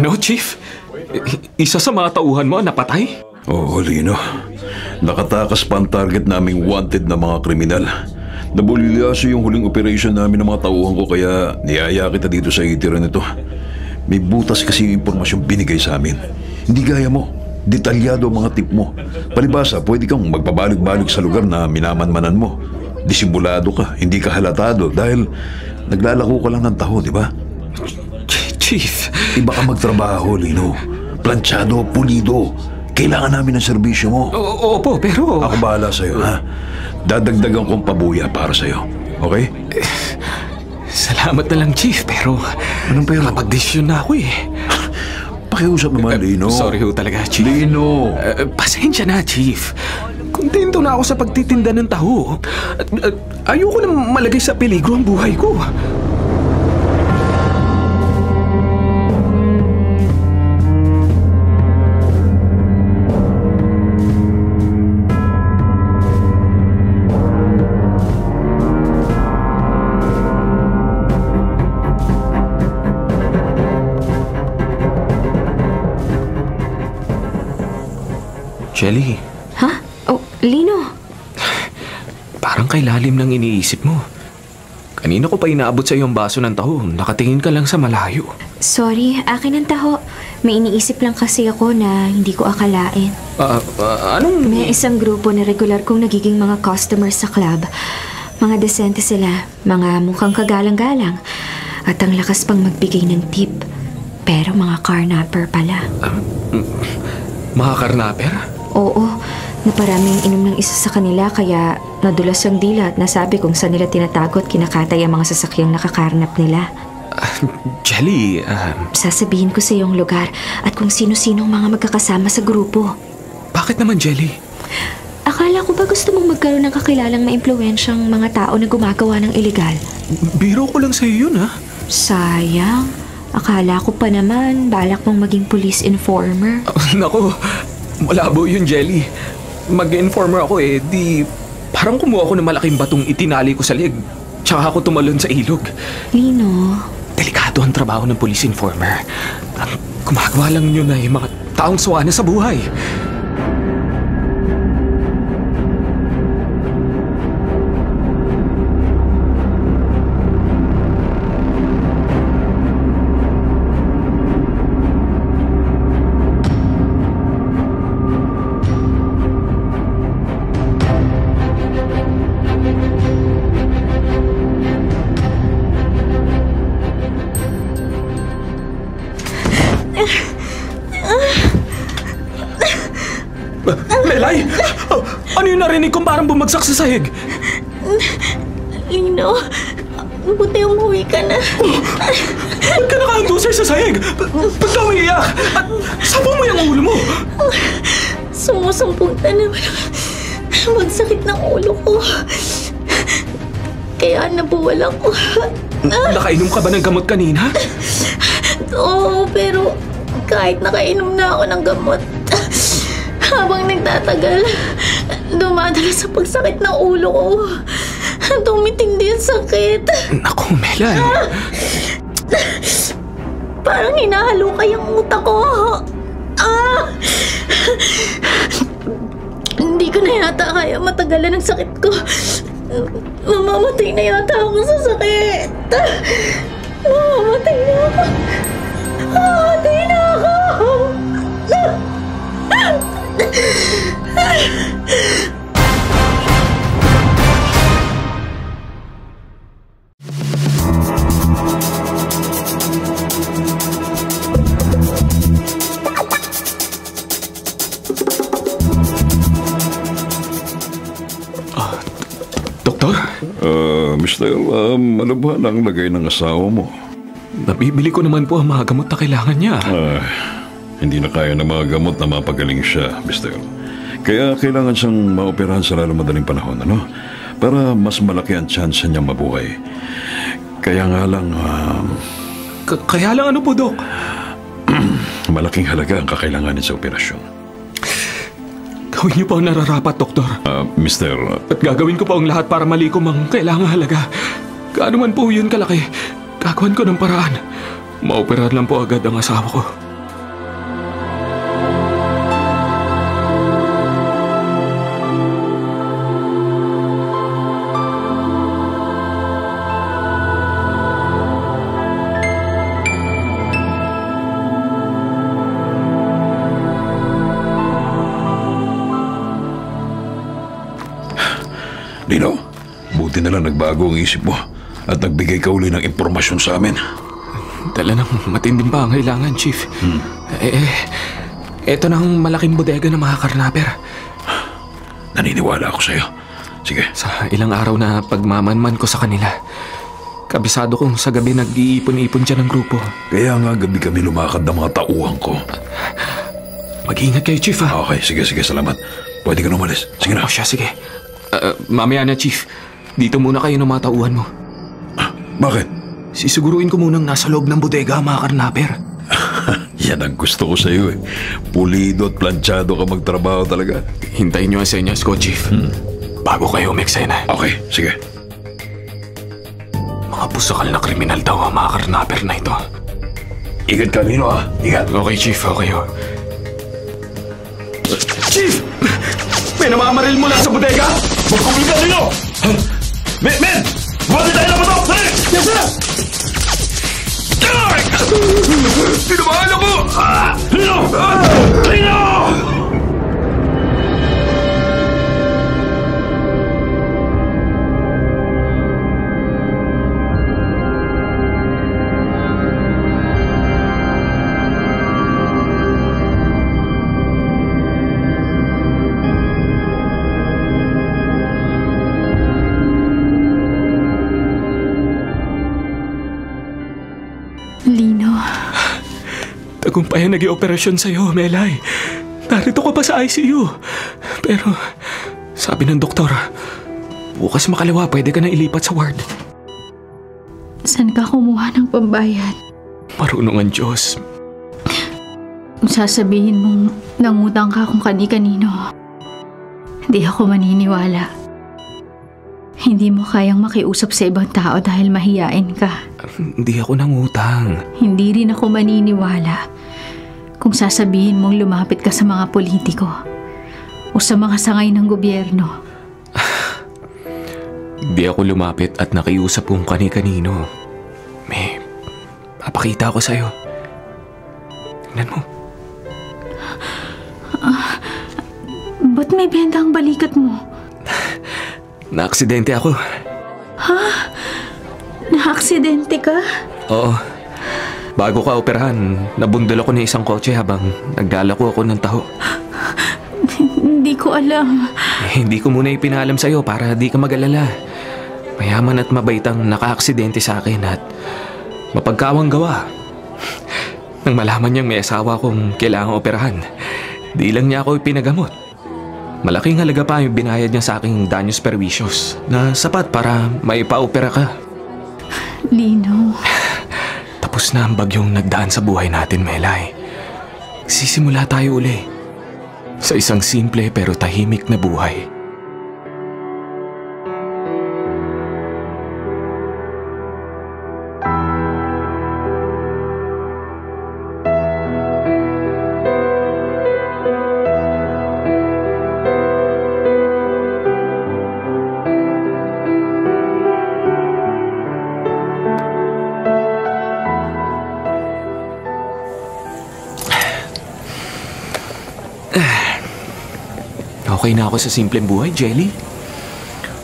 S4: Ano, Chief? Isa sa mga tauhan mo napatay?
S9: Oo, Lino. Nakatakas pa ang target naming wanted na mga kriminal. Nabulilyaso yung huling operation namin ng mga tauhan ko kaya niyaya kita dito sa itiran nito. May butas kasi yung impormasyong binigay sa amin. Hindi gaya mo. Detalyado ang mga tip mo. Palibasa, pwede kang magpabalik-balik sa lugar na minamanmanan mo. Disimulado ka, hindi ka halatado dahil naglalako ka lang ng taho, di ba?
S4: Chief.
S9: Iba ka magtrabaho, Lino. Planchado, pulido. Kailangan namin ng serbisyo mo.
S4: Opo, pero...
S9: Ako bahala sa'yo, ha? Dadagdagan kong pabuya para sa'yo. Okay?
S4: Salamat na lang, Chief, pero...
S9: Anong pero?
S4: Nakapag-desisyon na ako eh.
S9: Pakiusap naman, Lino.
S4: Sorry ho talaga, Chief.
S9: Lino!
S4: Pasensya na, Chief. Kontento na ako sa pagtitinda ng taho. Ayoko na malagay sa peligro ang buhay ko. Shelly.
S7: Ha? Oh, Lino.
S4: Parang kay lalim ng iniisip mo. Kanina ko pa inaabot sa iyong baso ng taho. Nakatingin ka lang sa malayo.
S7: Sorry, akin ang taho. May iniisip lang kasi ako na hindi ko akalain.
S4: Anong...
S7: May isang grupo na regular kong nagiging mga customers sa club. Mga desente sila, mga mukhang kagalang-galang. At ang lakas pang magbigay ng tip. Pero mga carnapper pala.
S4: Mga carnapper?
S7: Oo, naparaming inom ng isa sa kanila kaya nadulas ang dila at nasabi kung saan nila tinatago at kinakatay ang mga sasakyang nakakarnap nila.
S4: Jelly,
S7: Sasabihin ko sa iyong lugar at kung sino-sinong mga magkakasama sa grupo.
S4: Bakit naman, Jelly?
S7: Akala ko ba gusto mong magkaroon ng kakilalang maimpluwensyang mga tao na gumagawa ng iligal?
S4: Biro ko lang sa'yo yun, ha?
S7: Sayang. Akala ko pa naman balak mong maging police informer.
S4: Nako, malabo yun, Jelly. Mag-informer ako di parang kumuha ako ng malaking batong itinali ko sa leg. Tsaka ako tumalon sa ilog.
S7: Lino?
S4: Delikado ang trabaho ng police informer. Ang gumagawa lang yun ay mga taong suwa na sa buhay. Melay! Ano yung narinig kong parang bumagsak sa sahig?
S10: Lino, buti umuwi ka na.
S4: Ba't ka nakahandusay sa sahig? Ba't ka umiiyak? At sabo mo yung ulo mo?
S10: Sumusumpong na naman magsakit ng ulo ko. Kaya nabuwal ako.
S4: Nakainom ka ba ng gamot kanina?
S10: Oo, pero kahit nakainom na ako ng gamot, habang nagtatagal, dumadala sa pagsakit ng ulo ko. Tumitindi ang sakit.
S4: Naku, Melay.
S10: Parang hinahalukay ang utak ko. Hindi ko na yata kaya matagalan ang sakit ko. Mamamatay na yata ako sa sakit. Mamamatay na ako. Mamamatay na ako.
S4: Doktor?
S9: Mr. Ano ba ang lagay ng asawa mo?
S4: Nabibili ko naman po ang mga gamot na kailangan niya.
S9: Hindi na kaya ng mga gamot na mapagaling siya, Mr. Kaya kailangan siyang maoperahan sa lalong madaling panahon, ano? Para mas malaki ang chance niyang mabuhay. Kaya nga lang...
S4: Kaya lang ano po, Dok?
S9: Malaking halaga ang kakailanganin sa operasyon.
S4: Gawin niyo po ang nararapat, Doktor.
S9: Mr.
S4: At gagawin ko po ang lahat para malikom ang kailangang halaga. Gaano man po yun kalaki, gagawin ko ng paraan. Maoperahan lang po agad ang asawa ko.
S9: Lino, buti na lang nagbago ang isip mo at nagbigay ka uli ng impormasyon sa amin.
S4: Dala ng matinding pangailangan, Chief. Eto na ang malaking bodega ng mga karnaper.
S9: Naniniwala ako sa'yo. Sige.
S4: Sa ilang araw na pagmamanman ko sa kanila, kabisado kong sa gabi nag-iipon-ipon dyan ng grupo.
S9: Kaya nga gabi kami lumakad ng mga tauhan ko.
S4: Mag-iingat kayo, Chief, ha?
S9: Okay, sige, salamat. Pwede ka na umalis. Sige na.
S4: Siya, sige. Mamaya na, Chief. Dito muna kayo ng mga tauhan mo.
S9: Bakit?
S4: Sisiguruin ko munang nasa loob ng bodega mga karnaper.
S9: Yan ang gusto ko sa'yo eh. Pulido at planchado ka magtrabaho talaga.
S4: Hintayin niyo ang senyas ko, Chief. Bago kayo umeksena.
S9: Okay, sige.
S4: Mga pusakal na kriminal daw ang mga karnaper na ito.
S9: Ingat ka, Lino, ha? Ingat.
S4: Okay, Chief. Okay, ho. Chief! May namamaril mula sa bodega!
S3: Magkumin ka, Lino! Men! Buwati tayo na ba ito? Dali!
S4: Yes, sir!
S3: Tinabahan ako! Lino! Lino!
S5: Lino.
S4: Tagumpayan nag-i-operasyon sa'yo, Melay. Narito ka pa sa ICU. Pero Sabi ng doktor, bukas makalawa pwede ka na ilipat sa ward.
S5: Saan ka kumuha ng pambayad?
S4: Marunong ang Diyos.
S5: Kung sasabihin mong nangutang ka kung kani-kanino, hindi ako maniniwala. Hindi mo kayang makiusap sa ibang tao dahil mahiyain ka.
S4: Hindi ako nangutang.
S5: Hindi rin ako maniniwala kung sasabihin mong lumapit ka sa mga politiko o sa mga sangay ng gobyerno.
S4: Hindi ako lumapit at nakiusap kung kani-kanino. May papakita ko sa'yo. Tingnan mo.
S5: Ba't may benda ang balikat mo?
S4: Naaksidente ako.
S5: Ha? Naaksidente ka?
S4: Oo. Bago ka operahan, nabundol ako ng isang kotse habang naglalako ako ng taho.
S5: Hindi ko alam.
S4: Hindi ko muna ipinalam sa'yo para di ka mag-alala. Mayaman at mabaitang naka-aksidente sa akin at mapagkawang gawa. Nang malaman niyang may asawa kong kailangang operahan, di lang niya ako ipinagamot. Malaking halaga pa yung binayad niya sa aking danyos perwisyos na sapat para maipa-opera ka.
S5: Lino.
S4: Tapos na ang bagyong nagdaan sa buhay natin, Melay. Sisimula tayo uli sa isang simple pero tahimik na buhay. Okay na ako sa simpleng buhay, Jelly.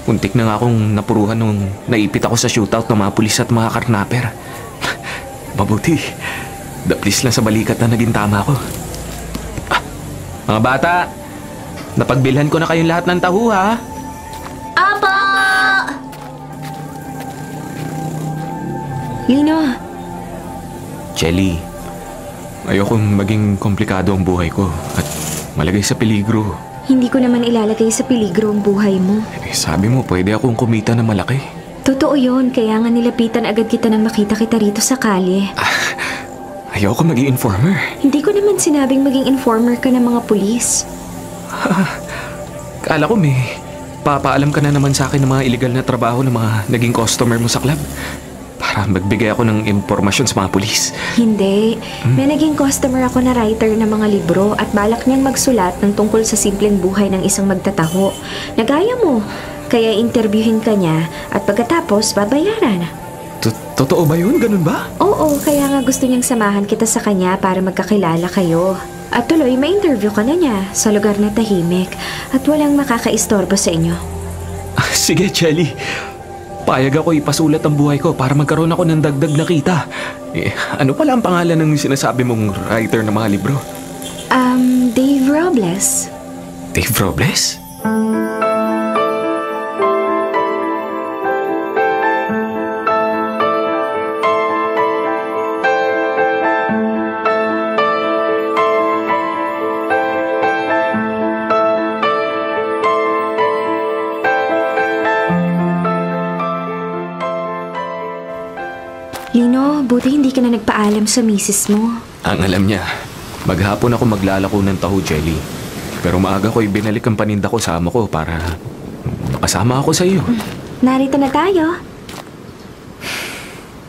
S4: Untik na nga akong napuruhan nung naipit ako sa shootout ng mga pulis at mga karnaper. Mabuti. Daplis lang sa balikat na naging tama ko. Mga bata, napagbilhan ko na kayong lahat ng tahu, ha?
S10: Apa!
S7: Lino,
S4: Jelly, ayokong maging komplikado ang buhay ko at malagay sa peligro.
S7: hindi ko naman ilalagay sa peligro ang buhay mo.
S4: Sabi mo, pwede akong kumita na malaki.
S7: Totoo yun, kaya nga nilapitan agad kita nang makita kita rito sa kalye.
S4: Ayoko maging informer.
S7: Hindi ko naman sinabing maging informer ka ng mga pulis.
S4: Kala ko may papaalam ka na naman sa akin ng mga illegal na trabaho ng mga naging customer mo sa club. Para magbigay ako ng impormasyon sa mga pulis.
S7: Hindi. May naging customer ako na writer ng mga libro at balak niyang magsulat ng tungkol sa simpleng buhay ng isang magtataho. Nagaya mo. Kaya interviewin ka niya at pagkatapos babayaran.
S4: Totoo ba yun? Ganun ba?
S7: Oo, kaya nga gusto niyang samahan kita sa kanya para magkakilala kayo. At tuloy, may interview ka na niya sa lugar na tahimik at walang makakaistorbo sa inyo.
S4: Sige, Chelly. Payag ako ipasulat ang buhay ko para magkaroon ako ng dagdag na kita. Ano pala ang pangalan ng sinasabi mong writer ng mga libro?
S7: Dave Robles.
S4: Dave Robles?
S7: Lino, buti hindi ka na nagpaalam sa misis mo.
S4: Ang alam niya, maghapon ako maglalako ng taho, Jelly. Pero maaga ko ibinalik ang paninda ko sa amo ko para makasama ako sa iyo.
S7: Narito na tayo.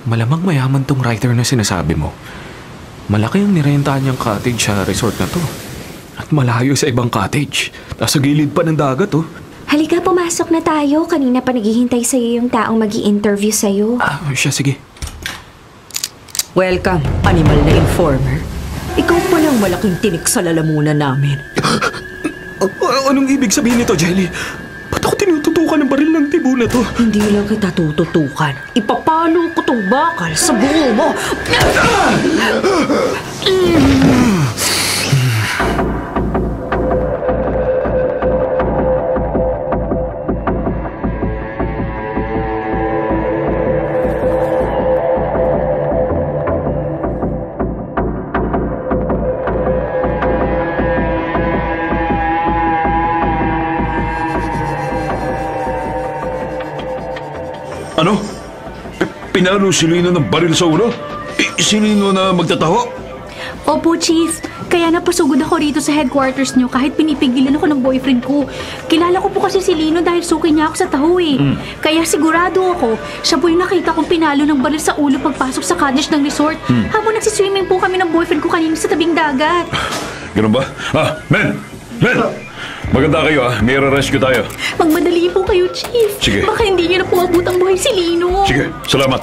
S4: Malamang mayaman tong writer na sinasabi mo. Malaki ang nirentahan niyang cottage sa resort na to. At malayo sa ibang cottage. Nasa gilid pa ng dagat, oh.
S7: Halika, pumasok na tayo. Kanina pa naghihintay sa'yo yung taong mag-i-interview sa'yo.
S4: Siya, sige.
S2: Welcome, animal na informer. Ikaw palang malaking tinik sa lalamunan namin.
S4: Anong ibig sabihin nito, Jelly? Ba't ako tinututukan ng baril ng tibo na to?
S2: Hindi lang kita tututukan. Ipapalo ko tong bakal sa bungo mo.
S9: Ano? Pinalo si Lino ng baril sa ulo? Si Lino na magtataho?
S5: Opo, Chief. Kaya napasugod ako rito sa headquarters nyo kahit pinipigilan ako ng boyfriend ko. Kilala ko po kasi si Lino dahil suki niya ako sa taho eh. Kaya sigurado ako, siya po yung nakita kong pinalo ng baril sa ulo pagpasok sa cottage ng resort. Habang nagsiswimming po kami ng boyfriend ko kanina sa tabing dagat.
S9: Ganun ba? Men! Maganda kayo may rescue tayo.
S5: Magmadali po kayo, Chief.
S9: Sige.
S5: Baka hindi niyo na po abot ang buhay si Lino.
S9: Sige, salamat.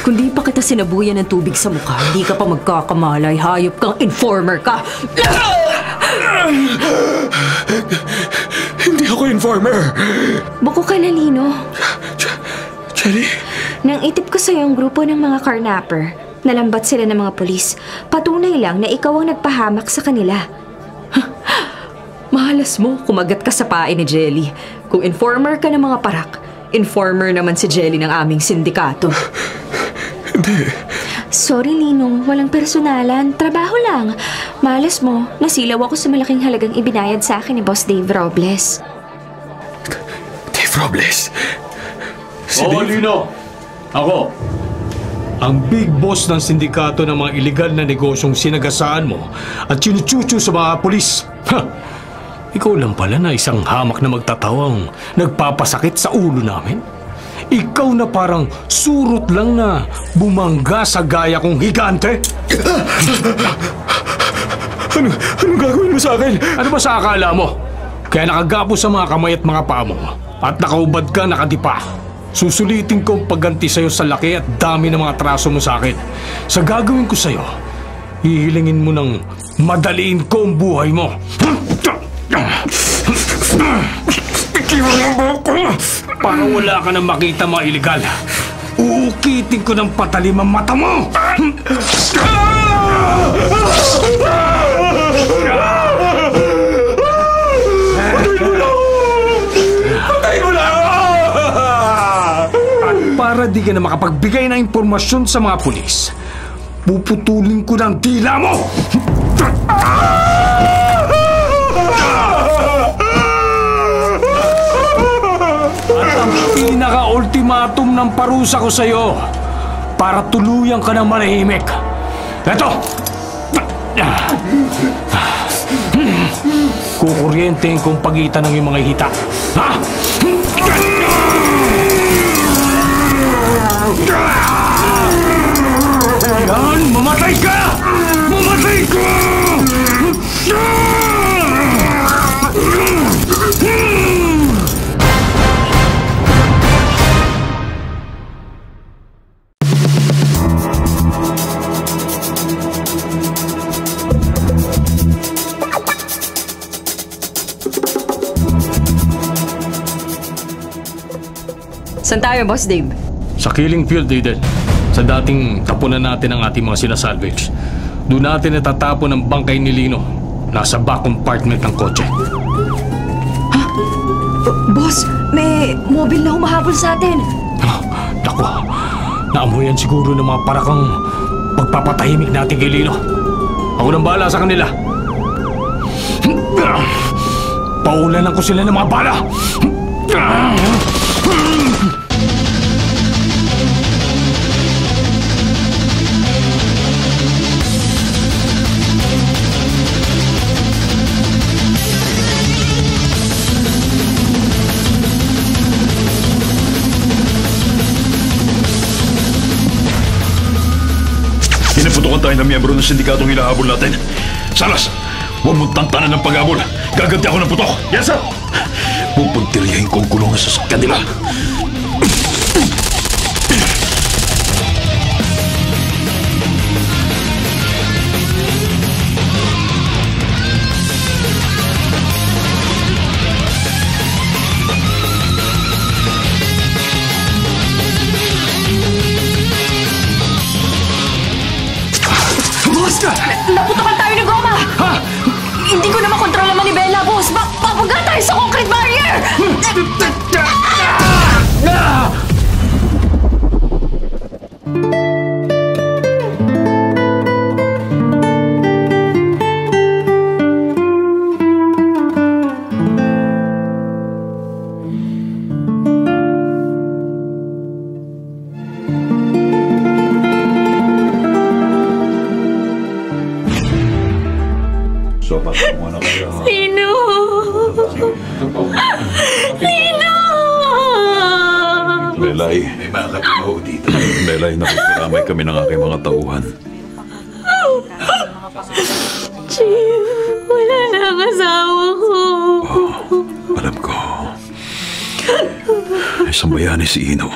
S2: Kung di pa kita sinabuyan ng tubig sa mukha, hindi ka pa magkakamalay. Hayop kang informer ka.
S6: Hindi ako informer.
S7: Buko ka na, Lino.
S6: Jenny?
S7: Nang itip ko sa'yo ang grupo ng mga carnapper, nalambat sila ng mga pulis. Patunay lang na ikaw ang nagpahamak sa kanila.
S2: Mahalas mo, kumagat ka sa pain ni Jelly. Kung informer ka ng mga parak, informer naman si Jelly ng aming sindikato.
S6: Hindi.
S7: Sorry, Linong. Walang personalan. Trabaho lang. Malas mo, nasilaw ako sa malaking halagang ibinayad sa akin ni Boss Dave Robles.
S6: Dave Robles?
S11: Lino! Ako! Ang big boss ng sindikato ng mga iligal na negosyong sinagasaan mo at sinuchuchu sa mga pulis. Ikaw lang pala na isang hamak na magtatawang nagpapasakit sa ulo namin. Ikaw na parang surot lang na bumangga sa gaya kong higante? Anong gagawin mo sa akin? Ano ba sa akala mo? Kaya nakagapos sa mga kamay at mga paa mo at nakaubad ka nakadipa. Susulitin ko ang pagganti sa'yo sa laki at dami ng mga traso mo sa akin. Sa gagawin ko sa'yo, hihilingin mo ng madaliin ko ang buhay mo. Para wala ka nang makita mga iligal. Uukitin ko ng patalim ang mata mo! Patay mo lang! At para di ka na makapagbigay ng impormasyon sa mga pulis, puputulin ko ng dila mo! Pinaka-ultimatum ng parusa ko sa'yo para tuluyan ka ng manahimik. Eto! Kukuryentein kong pagitan ng iyong mga hita. Ha? Yan! Mamatay ka! Mamatay ka!
S2: Saan tayo, Boss Dave?
S11: Sa Killing Field, Aiden. Sa dating tapunan natin ang ating mga sinasalvage. Doon natin natatapon ang bangkay ni Lino. Nasa back compartment ng kotse.
S2: Ha? Boss, may mobile na humahabol sa atin.
S11: Naku, naamoyan siguro ng mga parakang pagpapatahimik natin kay Lino. Ako nang bahala sa kanila. Paulanan ko sila ng mga bala.
S9: Pinaputukan tayo ng miyembro ng sindikatong hinahabol natin. Salas, huwag mong tantanan ng pag-habol. Gaganti ako ng putok. Yes, sir! Pupagtiriyahin ko ang kulungan sa sakyan nila.
S2: Boss! Naputukan tayo ng goma! tayo sa concrete barrier!
S9: So, pasok mo na kayo.
S10: Lino! Lino!
S9: Melay. May mga kapinaw dito. Melay, nakikiramay kami ng aking mga tauhan.
S10: Chief, wala na ang asawa ko.
S9: Alam ko. Isang bayani si Ino.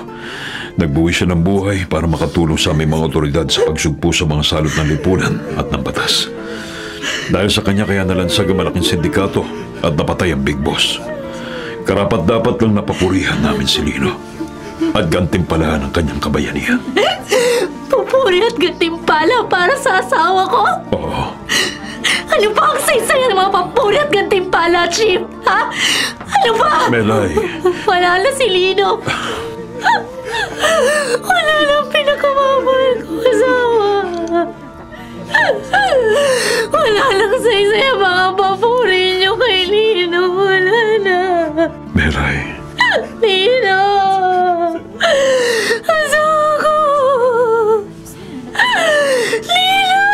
S9: Nagbuwi siya ng buhay para makatulong sa aming mga otoridad sa pagsugpo sa mga salot ng lipunan at ng batas. Dahil sa kanya kaya nalansag ang malaking sindikato at napatay ang Big Boss. Karapat dapat lang napapurihan namin si Lino at gantimpalahan ang kanyang kabayanihan.
S10: Pupuri at gantimpala para sa asawa ko?
S9: Oo.
S10: Ano ba ang saysaya ng mga papuri at gantimpala, Chief? Ha? Ano ba?
S9: Melay.
S10: Wala na si Lino. Wala na ang pinakamamahal kong asawa. Wala lang saysaya mga papuri niyo kay Lino. Wala na.
S9: Melay.
S10: Lino! Asawa ko! Lino!